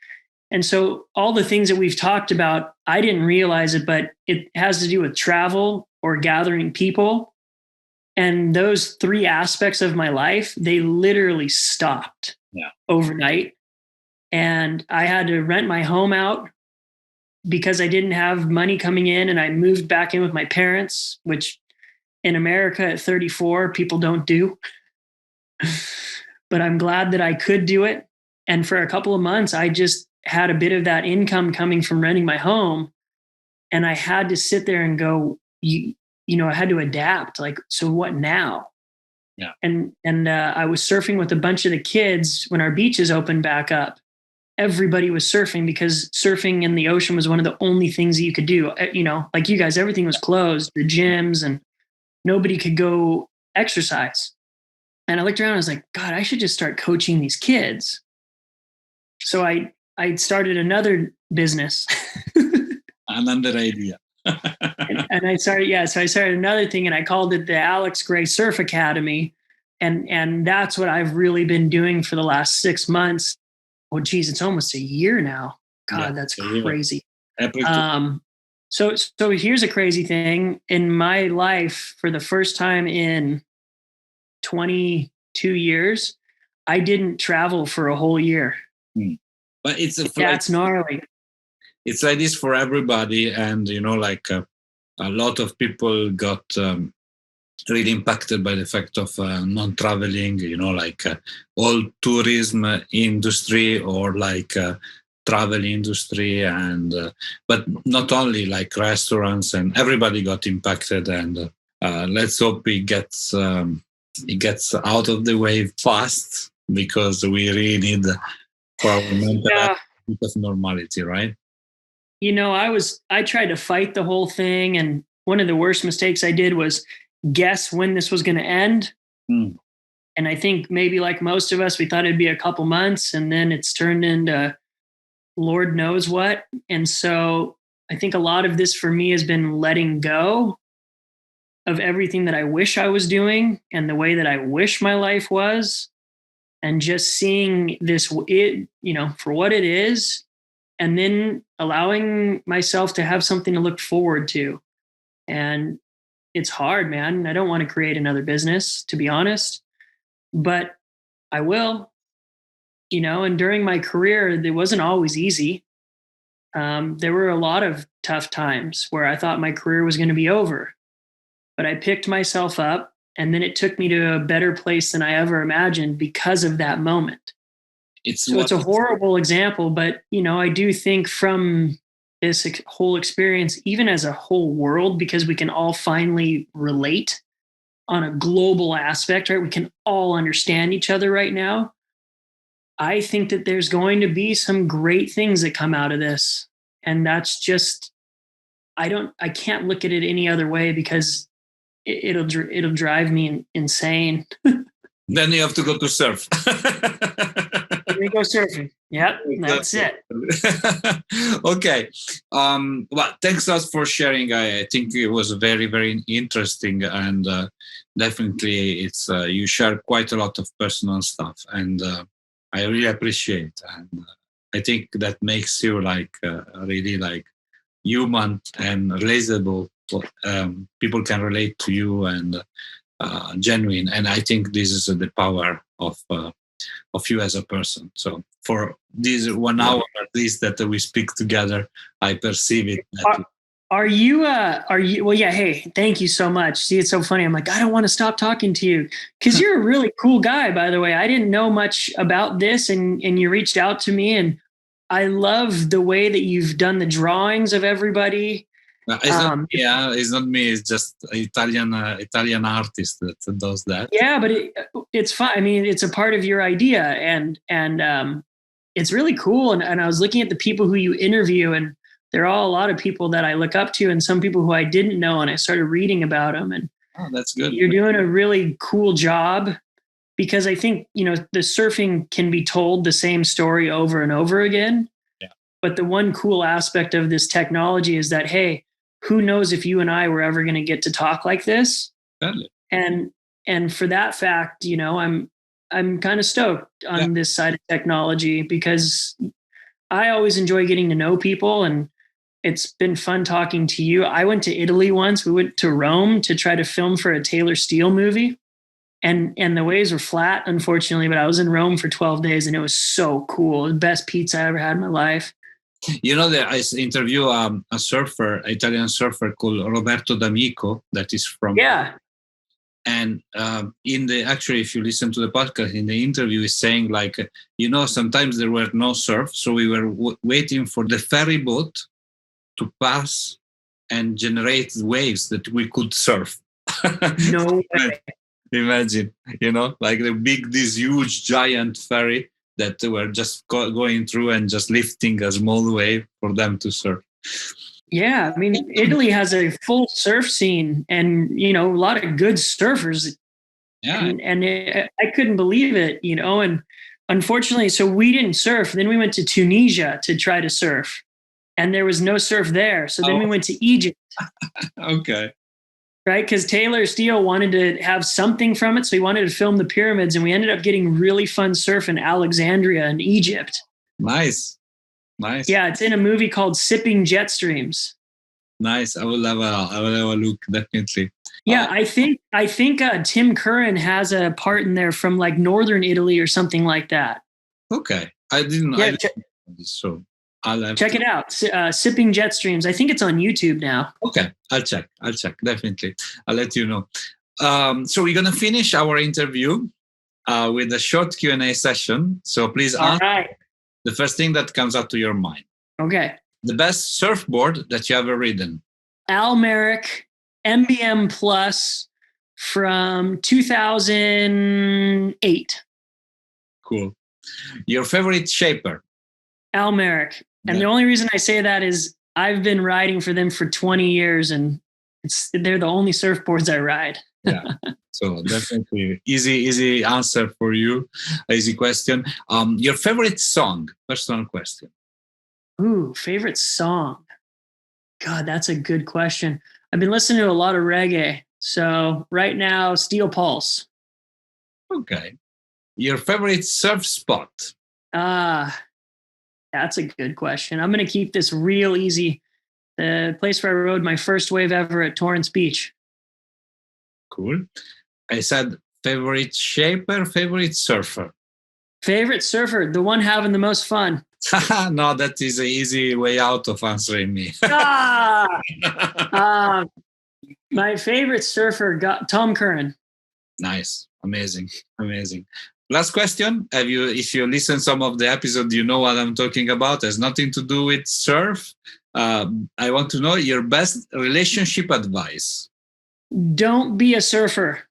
And so all the things that we've talked about, I didn't realize it, but it has to do with travel or gathering people. And those three aspects of my life, they literally stopped overnight. And I had to rent my home out because I didn't have money coming in. And I moved back in with my parents, which in America at 34, people don't do. But I'm glad that I could do it. And for a couple of months, I just had a bit of that income coming from renting my home. And I had to sit there and go, I had to adapt. Like, so what now? Yeah. And I was surfing with a bunch of the kids when our beaches opened back up. Everybody was surfing because surfing in the ocean was one of the only things that you could do. Like you guys, everything was closed, the gyms, and nobody could go exercise. And I looked around and I was like, God, I should just start coaching these kids. So I started another business. Another idea. and I started, so I started another thing, and I called it the Alex Gray Surf Academy. And that's what I've really been doing for the last 6 months. Oh, geez, it's almost a year now. God, that's crazy. So here's a crazy thing. In my life, for the first time in 22 years, I didn't travel for a whole year. But that's gnarly. It's like this for everybody, and a lot of people got really impacted by the fact of non-traveling. All tourism industry or travel industry, and but not only like restaurants, and everybody got impacted. And let's hope it gets out of the way fast, because we really need for our mental health a bit of normality, right? I tried to fight the whole thing, and one of the worst mistakes I did was guess when this was going to end. And I think maybe like most of us, we thought it'd be a couple months, and then it's turned into Lord knows what. And so I think a lot of this for me has been letting go of everything that I wish I was doing and the way that I wish my life was, and just seeing this, for what it is, and then allowing myself to have something to look forward to. And it's hard, man. I don't want to create another business, to be honest, but I will, and during my career, it wasn't always easy. There were a lot of tough times where I thought my career was going to be over, but I picked myself up, and then it took me to a better place than I ever imagined because of that moment. It's a horrible example, but I do think from this whole experience, even as a whole world, because we can all finally relate on a global aspect, right? We can all understand each other right now. I think that there's going to be some great things that come out of this. And that's just, I can't look at it any other way, because it'll drive me insane. Then you have to go to surf. We go surfing. Yep, that's it. Okay. Well, thanks a lot for sharing. I think it was very, very interesting, and definitely it's you share quite a lot of personal stuff, and I really appreciate. And I think that makes you like really like human and relatable. People can relate to you and genuine. And I think this is the power of you as a person. So for this 1 hour at least that we speak together, I perceive it. Are you, well, yeah, hey, thank you so much. See, it's so funny. I'm like, I don't want to stop talking to you because you're a really cool guy, by the way. I didn't know much about this and you reached out to me, and I love the way that you've done the drawings of everybody. It's not me. It's just Italian artist that does that. Yeah, but it's fine. I mean, it's a part of your idea, and it's really cool. And I was looking at the people who you interview, and there are all a lot of people that I look up to, and some people who I didn't know. And I started reading about them, and that's good. You're doing a really cool job, because I think the surfing can be told the same story over and over again. Yeah. But the one cool aspect of this technology is that, hey, who knows if you and I were ever going to get to talk like this? Totally. And for that fact, I'm kind of stoked on this side of technology, because I always enjoy getting to know people, and it's been fun talking to you. I went to Italy once. We went to Rome to try to film for a Taylor Steele movie, and the waves were flat, unfortunately, but I was in Rome for 12 days and it was so cool. The best pizza I ever had in my life. That I interview a Italian surfer called Roberto D'Amico, that is from And if you listen to the podcast, in the interview, he's saying like, sometimes there were no surf, so we were waiting for the ferry boat to pass and generate waves that we could surf. No way. Imagine, like this huge giant ferry that were just going through and just lifting a small wave for them to surf. Yeah, I mean, Italy has a full surf scene, and a lot of good surfers. Yeah, and I couldn't believe it, And unfortunately, so we didn't surf. Then we went to Tunisia to try to surf, and there was no surf there. So then we went to Egypt. Okay. Right, because Taylor Steele wanted to have something from it, so he wanted to film the pyramids, and we ended up getting really fun surf in Alexandria in Egypt. Nice. Yeah, it's in a movie called Sipping Jet Streams. Nice. I will have a look, definitely. Yeah, I think Tim Curran has a part in there from like northern Italy or something like that. Okay, I didn't. Yeah, so I'll check it out. Sipping Jet Streams. I think it's on YouTube now. Okay, I'll check. Definitely, I'll let you know. So we're gonna finish our interview with a short Q&A session. So please answer the first thing that comes up to your mind. Okay. The best surfboard that you ever ridden? Al Merrick MBM Plus from 2008. Cool. Your favorite shaper? Al Merrick. And the only reason I say that is I've been riding for them for 20 years, and they're the only surfboards I ride. Yeah. So definitely easy answer for you. Easy question. Your favorite song? Personal question. Ooh, favorite song. God, that's a good question. I've been listening to a lot of reggae. So right now, Steel Pulse. Okay. Your favorite surf spot? That's a good question. I'm going to keep this real easy. The place where I rode my first wave ever at Torrance Beach. Cool. I said favorite shaper, favorite surfer. Favorite surfer, the one having the most fun. No, that is an easy way out of answering me. My favorite surfer, Tom Curran. Nice. Amazing. Last question. If you listen some of the episode, you know what I'm talking about. It has nothing to do with surf. I want to know your best relationship advice. Don't be a surfer.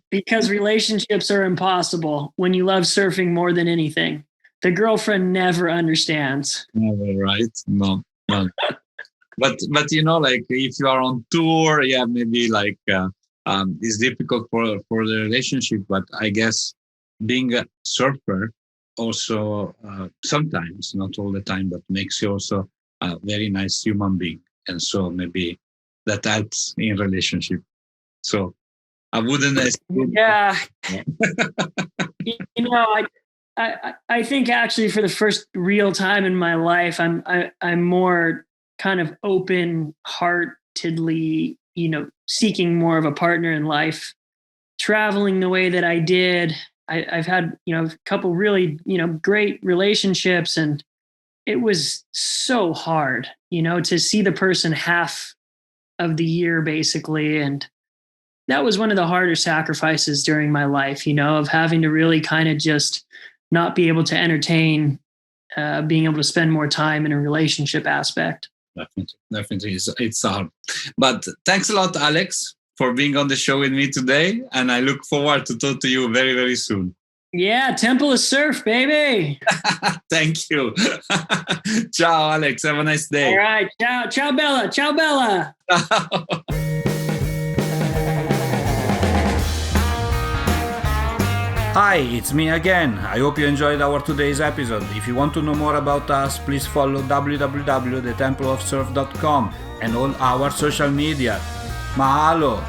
Because relationships are impossible when you love surfing more than anything. The girlfriend never understands. Never, right? No. But like if you are on tour, maybe like is difficult for the relationship. But I guess being a surfer also sometimes, not all the time, but makes you also a very nice human being. And so maybe that adds in relationship. So I wouldn't exclude. Yeah. I think actually for the first real time in my life, I'm more kind of open-heartedly, seeking more of a partner in life. Traveling the way that I did, I've had, a couple really, great relationships, and it was so hard, to see the person half of the year basically. And that was one of the harder sacrifices during my life, of having to really kind of just not be able to entertain, being able to spend more time in a relationship aspect. Definitely. It's hard. But thanks a lot, Alex, for being on the show with me today. And I look forward to talk to you very, very soon. Yeah, Temple of Surf, baby. Thank you. Ciao, Alex. Have a nice day. All right. Ciao. Ciao, Bella. Ciao, Bella. Hi, it's me again. I hope you enjoyed our today's episode. If you want to know more about us, please follow www.thetempleofsurf.com and all our social media. Mahalo!